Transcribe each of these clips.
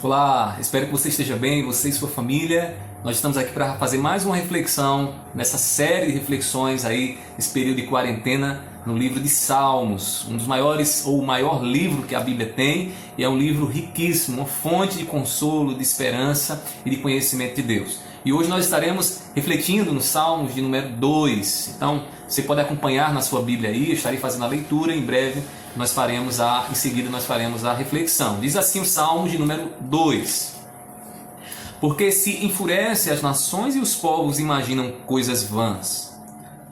Olá, espero que você esteja bem, você e sua família. Nós estamos aqui para fazer mais uma reflexão nessa série de reflexões aí, nesse período de quarentena, no livro de Salmos, um dos maiores ou o maior livro que a Bíblia tem, e é um livro riquíssimo, uma fonte de consolo, de esperança e de conhecimento de Deus. E hoje nós estaremos refletindo no Salmos de número 2. Então, você pode acompanhar na sua Bíblia aí, eu estarei fazendo a leitura, em breve em seguida nós faremos a reflexão. Diz assim o Salmo de número 2. Porque se enfurece as nações e os povos imaginam coisas vãs.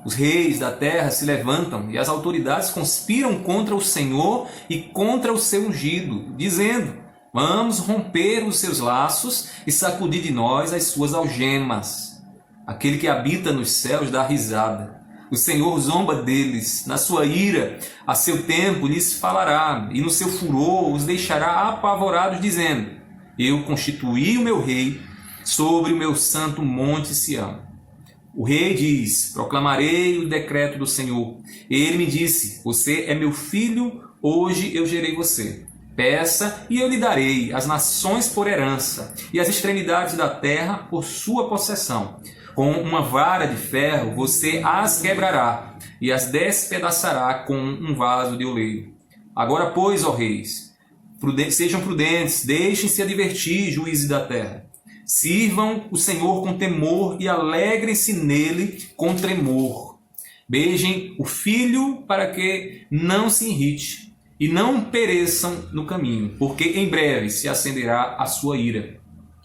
Os reis da terra se levantam e as autoridades conspiram contra o Senhor e contra o seu ungido, dizendo: vamos romper os seus laços e sacudir de nós as suas algemas. Aquele que habita nos céus dá risada. O Senhor zomba deles, na sua ira, a seu tempo lhes falará, e no seu furor os deixará apavorados, dizendo: eu constituí o meu rei sobre o meu santo monte Sião. O rei diz: proclamarei o decreto do Senhor. Ele me disse: você é meu filho, hoje eu gerei você. Peça e eu lhe darei as nações por herança, e as extremidades da terra por sua possessão. Com uma vara de ferro você as quebrará e as despedaçará com um vaso de oleiro. Agora, pois, ó reis, sejam prudentes, deixem-se advertir, juízes da terra. Sirvam o Senhor com temor e alegrem-se nele com tremor. Beijem o filho para que não se irrite e não pereçam no caminho, porque em breve se acenderá a sua ira.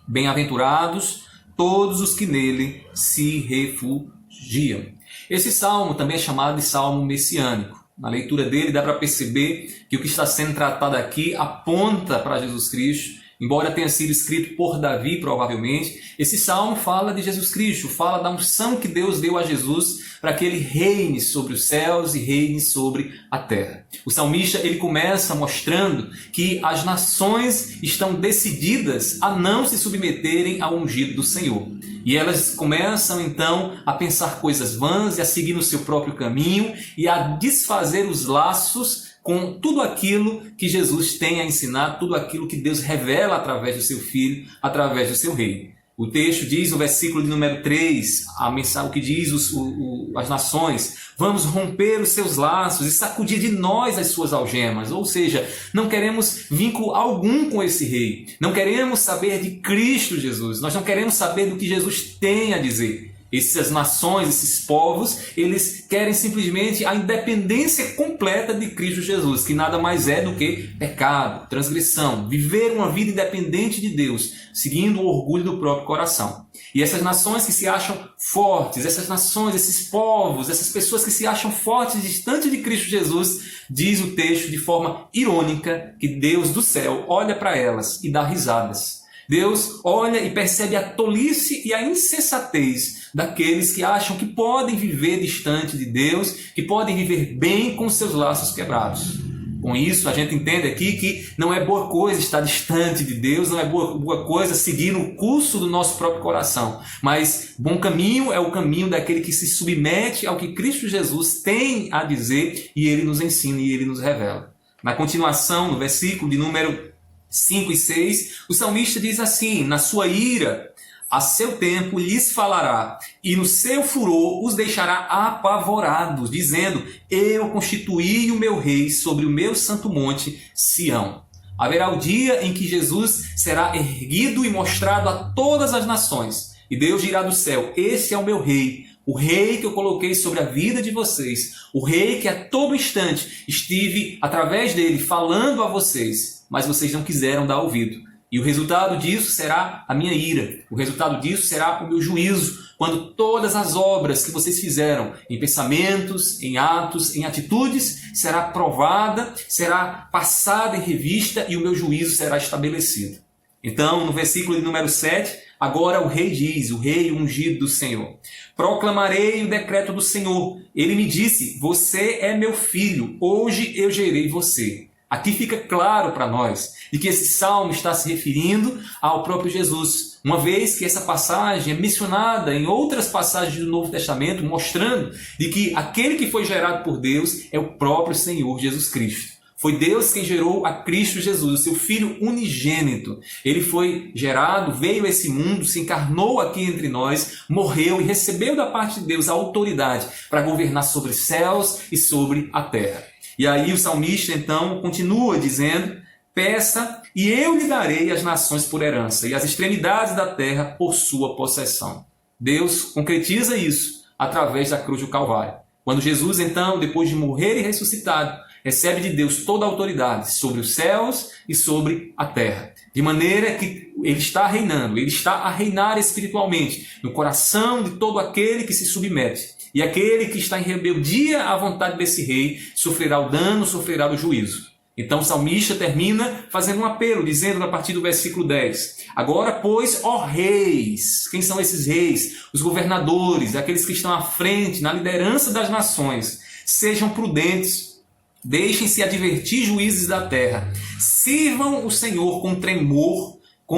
Bem-aventurados todos os que nele se refugiam. Esse salmo também é chamado de salmo messiânico. Na leitura dele dá para perceber que o que está sendo tratado aqui aponta para Jesus Cristo. Embora tenha sido escrito por Davi, provavelmente, esse salmo fala de Jesus Cristo, fala da unção que Deus deu a Jesus para que ele reine sobre os céus e reine sobre a terra. O salmista ele começa mostrando que as nações estão decididas a não se submeterem ao ungido do Senhor. E elas começam então a pensar coisas vãs e a seguir no seu próprio caminho e a desfazer os laços com tudo aquilo que Jesus tem a ensinar, tudo aquilo que Deus revela através do seu Filho, através do seu Rei. O texto diz no versículo de número 3, o que diz as nações: vamos romper os seus laços e sacudir de nós as suas algemas. Ou seja, não queremos vínculo algum com esse rei. Não queremos saber de Cristo Jesus. Nós não queremos saber do que Jesus tem a dizer. Essas nações, esses povos, eles querem simplesmente a independência completa de Cristo Jesus, que nada mais é do que pecado, transgressão, viver uma vida independente de Deus, seguindo o orgulho do próprio coração. E essas nações que se acham fortes, essas nações, esses povos, essas pessoas que se acham fortes distante de Cristo Jesus, diz o texto de forma irônica que Deus do céu olha para elas e dá risadas. Deus olha e percebe a tolice e a insensatez daqueles que acham que podem viver distante de Deus, que podem viver bem com seus laços quebrados. Com isso, a gente entende aqui que não é boa coisa estar distante de Deus, não é boa coisa seguir o curso do nosso próprio coração. Mas bom caminho é o caminho daquele que se submete ao que Cristo Jesus tem a dizer e ele nos ensina e ele nos revela. Na continuação, no versículo de número 5 e 6, o salmista diz assim: na sua ira, a seu tempo lhes falará, e no seu furor os deixará apavorados, dizendo: eu constituí o meu rei sobre o meu santo monte Sião. Haverá o dia em que Jesus será erguido e mostrado a todas as nações, e Deus dirá do céu: esse é o meu rei, o rei que eu coloquei sobre a vida de vocês, o rei que a todo instante estive através dele falando a vocês, mas vocês não quiseram dar ouvido. E o resultado disso será a minha ira. O resultado disso será o meu juízo, quando todas as obras que vocês fizeram, em pensamentos, em atos, em atitudes, será provada, será passada em revista e o meu juízo será estabelecido. Então, no versículo de número 7, agora o rei diz, o rei ungido do Senhor: proclamarei o decreto do Senhor. Ele me disse: você é meu filho, hoje eu gerei você. Aqui fica claro para nós de que esse salmo está se referindo ao próprio Jesus, uma vez que essa passagem é mencionada em outras passagens do Novo Testamento, mostrando de que aquele que foi gerado por Deus é o próprio Senhor Jesus Cristo. Foi Deus quem gerou a Cristo Jesus, o seu Filho unigênito. Ele foi gerado, veio a esse mundo, se encarnou aqui entre nós, morreu e recebeu da parte de Deus a autoridade para governar sobre os céus e sobre a terra. E aí o salmista então continua dizendo: peça e eu lhe darei as nações por herança e as extremidades da terra por sua possessão. Deus concretiza isso através da cruz do Calvário. Quando Jesus então, depois de morrer e ressuscitado, recebe de Deus toda a autoridade sobre os céus e sobre a terra. De maneira que ele está reinando, ele está a reinar espiritualmente no coração de todo aquele que se submete. E aquele que está em rebeldia à vontade desse rei sofrerá o dano, sofrerá o juízo. Então o salmista termina fazendo um apelo, dizendo a partir do versículo 10: agora, pois, ó reis, quem são esses reis? Os governadores, aqueles que estão à frente, na liderança das nações, sejam prudentes. Deixem-se advertir juízes da terra. Sirvam o Senhor com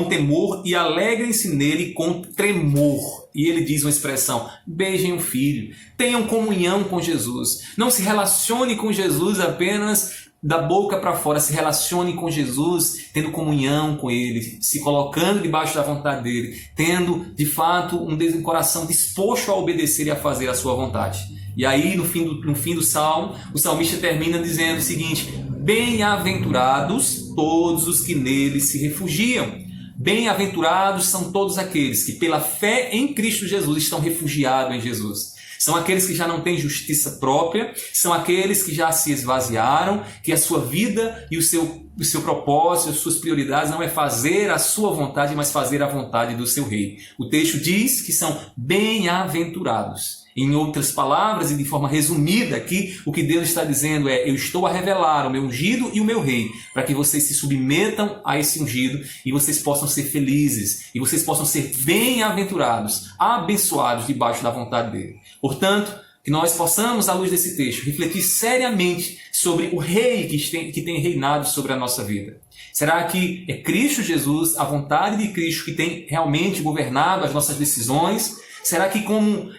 temor e alegrem-se nele com tremor. E ele diz uma expressão: beijem o Filho. Tenham comunhão com Jesus. Não se relacione com Jesus apenas da boca para fora. Se relacione com Jesus tendo comunhão com Ele, se colocando debaixo da vontade dEle, tendo de fato um coração disposto a obedecer e a fazer a sua vontade. E aí, no fim do salmo, o salmista termina dizendo o seguinte: bem-aventurados todos os que nele se refugiam. Bem-aventurados são todos aqueles que, pela fé em Cristo Jesus, estão refugiados em Jesus. São aqueles que já não têm justiça própria, são aqueles que já se esvaziaram, que a sua vida e o seu propósito, as suas prioridades não é fazer a sua vontade, mas fazer a vontade do seu rei. O texto diz que são bem-aventurados. Em outras palavras e de forma resumida aqui, o que Deus está dizendo é: eu estou a revelar o meu ungido e o meu rei, para que vocês se submetam a esse ungido e vocês possam ser felizes, e vocês possam ser bem-aventurados, abençoados debaixo da vontade dele. Portanto, que nós possamos, à luz desse texto, refletir seriamente sobre o rei que tem reinado sobre a nossa vida. Será que é Cristo Jesus, a vontade de Cristo, que tem realmente governado as nossas decisões? Será que como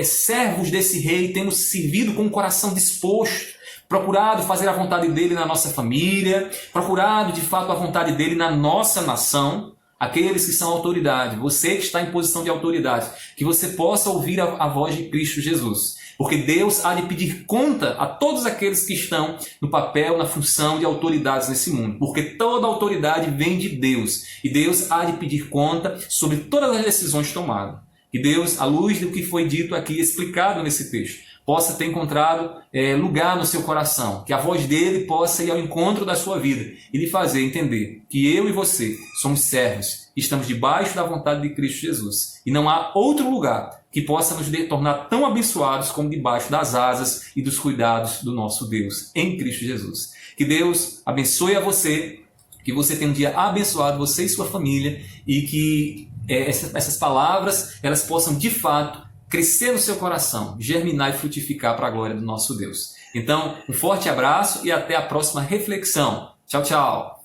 servos desse rei temos servido com o coração disposto, procurado fazer a vontade dele na nossa família, procurado de fato a vontade dele na nossa nação? Aqueles que são autoridade, você que está em posição de autoridade, que você possa ouvir a voz de Cristo Jesus. Porque Deus há de pedir conta a todos aqueles que estão no papel, na função de autoridades nesse mundo. Porque toda autoridade vem de Deus. E Deus há de pedir conta sobre todas as decisões tomadas. Que Deus, à luz do que foi dito aqui, explicado nesse texto, possa ter encontrado lugar no seu coração. Que a voz dele possa ir ao encontro da sua vida e lhe fazer entender que eu e você somos servos. Estamos debaixo da vontade de Cristo Jesus. E não há outro lugar que possa nos tornar tão abençoados como debaixo das asas e dos cuidados do nosso Deus, em Cristo Jesus. Que Deus abençoe a você, que você tenha um dia abençoado, você e sua família, e que essas palavras elas possam de fato crescer no seu coração, germinar e frutificar para a glória do nosso Deus. Então, um forte abraço e até a próxima reflexão. Tchau, tchau!